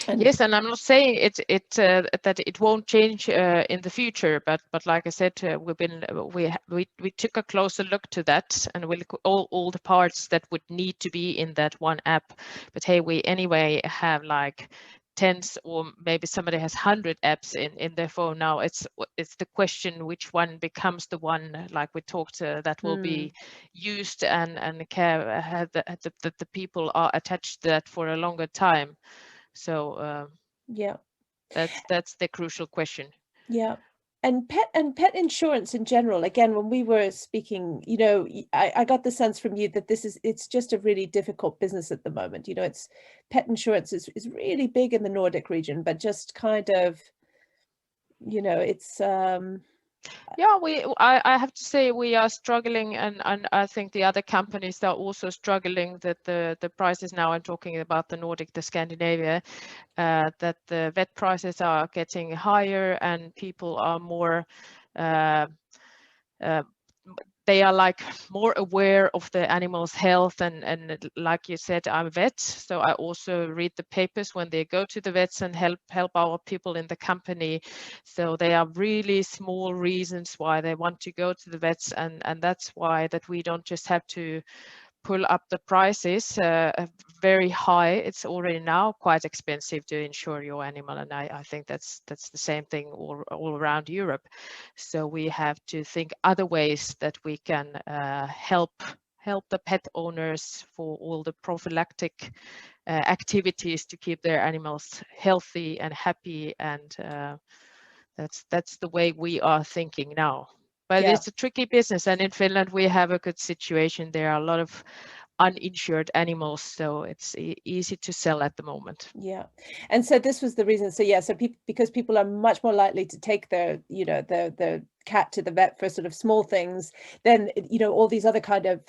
Yes, and I'm not saying that it won't change in the future, but like I said, we took a closer look to that, and we look all the parts that would need to be in that one app. But hey, we anyway have like tens, or maybe somebody has 100 apps in their phone now. It's the question which one becomes the one, like we talked, that will be used and care that the people are attached to that for a longer time. So yeah, that's the crucial question. Yeah. And pet insurance in general, again, when we were speaking, you know, I got the sense from you that it's just a really difficult business at the moment. You know, it's pet insurance is really big in the Nordic region, but just kind of, you know, it's yeah, I have to say we are struggling, and I think the other companies are also struggling, that the prices now, I'm talking about the Nordic, the Scandinavia, that the vet prices are getting higher, and people are more they are like more aware of the animal's health, and like you said, I'm a vet, so I also read the papers when they go to the vets and help our people in the company. So they are really small reasons why they want to go to the vets, and that's why that we don't just have to pull up the prices very high. It's already now quite expensive to insure your animal, and I think that's the same thing all around Europe. So we have to think other ways that we can help the pet owners for all the prophylactic activities to keep their animals healthy and happy, and that's the way we are thinking now. But yeah, it's a tricky business, and in Finland we have a good situation. There are a lot of uninsured animals, so it's easy to sell at the moment. Yeah, and so this was the reason. So yeah, so because people are much more likely to take their, you know, the cat to the vet for sort of small things, then, you know, all these other kind of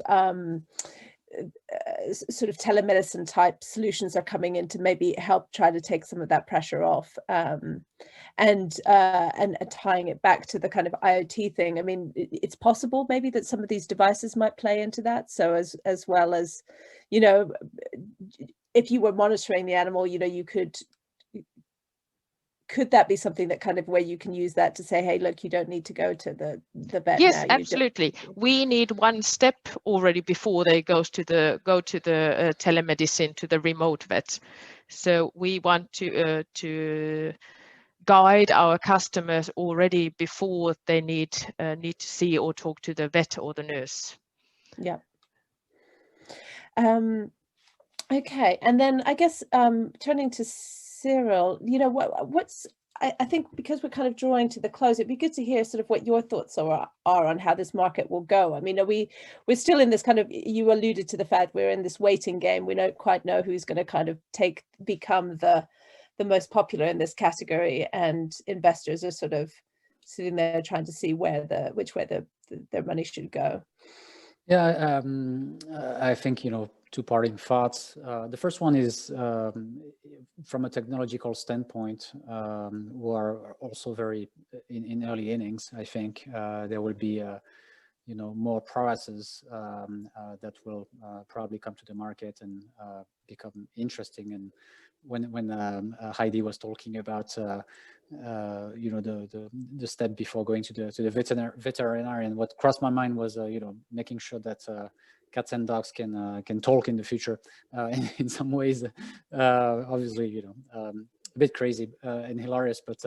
sort of telemedicine type solutions are coming in to maybe help try to take some of that pressure off, and tying it back to the kind of IoT thing. I mean, it's possible maybe that some of these devices might play into that. So as well as, you know, if you were monitoring the animal, you know, you could could that be something that kind of where you can use that to say, hey, look, you don't need to go to the vet Yes, now. absolutely. We need one step already before they go to the telemedicine, to the remote vet. So we want to guide our customers already before they need to see or talk to the vet or the nurse. Yeah. Okay, and then I guess turning to Cyril, you know, what's I think because we're kind of drawing to the close, it'd be good to hear sort of what your thoughts are on how this market will go. I mean, we're still in this kind of, you alluded to the fact we're in this waiting game. We don't quite know who's going to kind of become the most popular in this category, and investors are sort of sitting there trying to see which way their money should go. Yeah, I think, you know, two parting thoughts. The first one is from a technological standpoint, we are also very in early innings. I think there will be, you know, more prowesses that will probably come to the market and become interesting. And when Heidi was talking about, you know, the step before going to the veterinarian, what crossed my mind was, you know, making sure that cats and dogs can talk in the future in some ways. Obviously, you know, a bit crazy and hilarious, but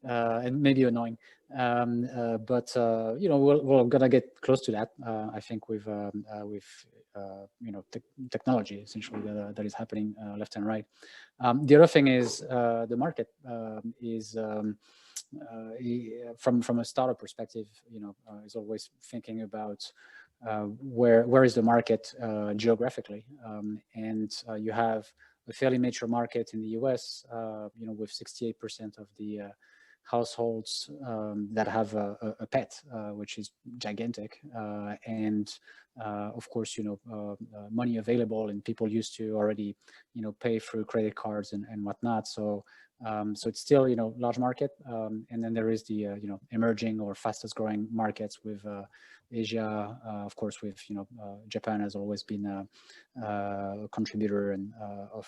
and maybe annoying. But you know, we're gonna get close to that. I think with you know, technology essentially that is happening left and right. The other thing is the market is from a startup perspective, you know, is always thinking about where is the market geographically, and you have a fairly mature market in the US, you know, with 68% of the households that have a pet, which is gigantic, and of course, you know, money available, and people used to already, you know, pay through credit cards and whatnot. So so it's still, you know, large market, and then there is the you know, emerging or fastest growing markets with Asia, of course, with, you know, Japan has always been a contributor and of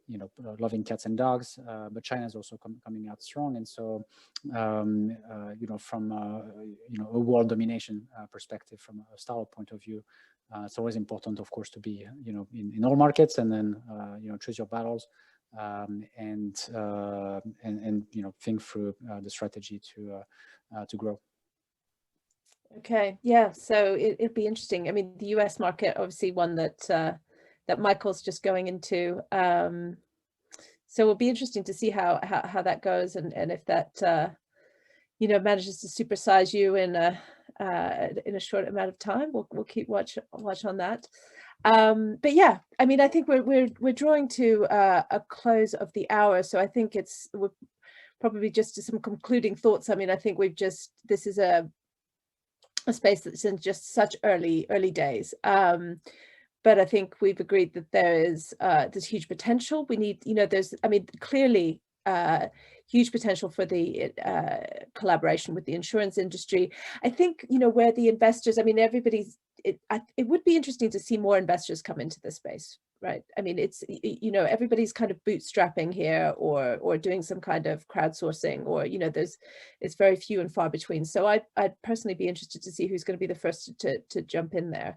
you know, loving cats and dogs, but China is also coming out strong. And so you know, from you know, a world domination perspective, from a startup point of view, it's always important, of course, to be, you know, in all markets, and then you know, choose your battles, and you know, think through the strategy to grow. Okay, yeah, so it'd be interesting. I mean, the US market, obviously one that Michael's just going into. So it'll be interesting to see how that goes, and if that you know, manages to supersize you in a short amount of time. We'll keep watch on that. But yeah, I mean, I think we're drawing to a close of the hour, so I think we're probably just to some concluding thoughts. I mean, I think this is a space that's in just such early days, but I think we've agreed that there's huge potential. We need, you know, I mean, clearly huge potential for the collaboration with the insurance industry. I think, you know, where the investors, I mean, it would be interesting to see more investors come into this space, right? I mean, it's, you know, everybody's kind of bootstrapping here or doing some kind of crowdsourcing, or, you know, it's very few and far between. So I'd personally be interested to see who's going to be the first to jump in there.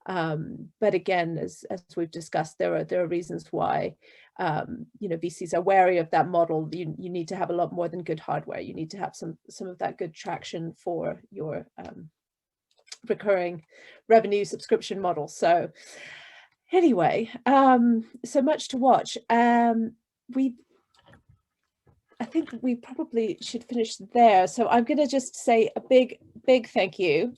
But again, as we've discussed, there are reasons why you know, VCs are wary of that model. You need to have a lot more than good hardware. You need to have some of that good traction for your recurring revenue subscription model. So anyway, so much to watch. I think we probably should finish there. So I'm going to just say a big thank you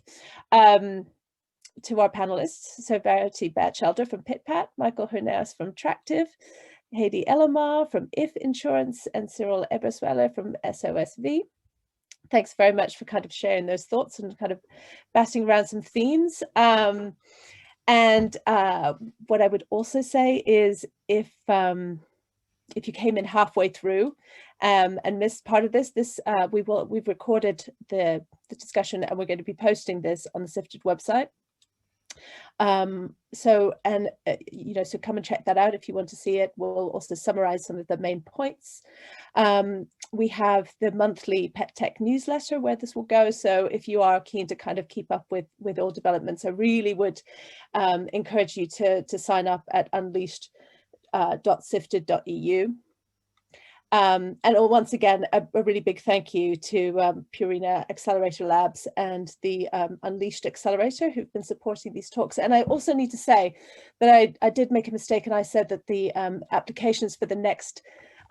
to our panelists. So Verity Batchelder from PitPat, Michael Hernas from Tractive, Heidi Ellermar from If Insurance, and Cyril Ebersweiler from SOSV. Thanks very much for kind of sharing those thoughts and kind of batting around some themes. And what I would also say is, if you came in halfway through and missed part of this, we've recorded the discussion, and we're going to be posting this on the Sifted website. So come and check that out if you want to see it. We'll also summarize some of the main points. We have the monthly Pet Tech newsletter where this will go. So if you are keen to kind of keep up with all developments, I really would encourage you to sign up at unleashed.sifted.eu. And once again, a really big thank you to Purina Accelerator Labs and the Unleashed Accelerator who've been supporting these talks. And I also need to say that I did make a mistake, and I said that the applications for the next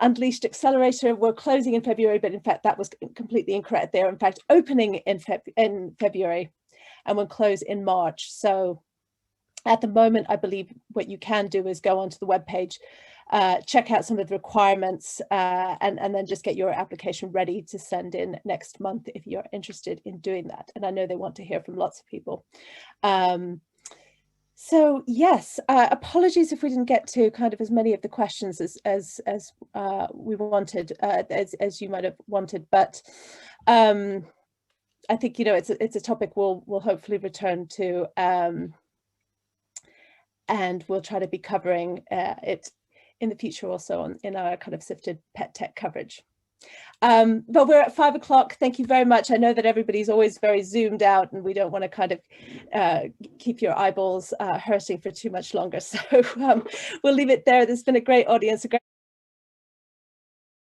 Unleashed Accelerator were closing in February, but in fact that was completely incorrect. They're in fact opening in February and will close in March. So at the moment, I believe what you can do is go onto the webpage, check out some of the requirements, and then just get your application ready to send in next month if you're interested in doing that. And I know they want to hear from lots of people. So yes, apologies if we didn't get to kind of as many of the questions as we wanted, as you might have wanted, but I think, you know, it's a topic we'll hopefully return to, and we'll try to be covering it in the future also in our kind of Sifted Pet Tech coverage. But we're at 5 o'clock. Thank you very much. I know that everybody's always very zoomed out and we don't want to kind of keep your eyeballs hurting for too much longer. So we'll leave it there. There's been a great audience.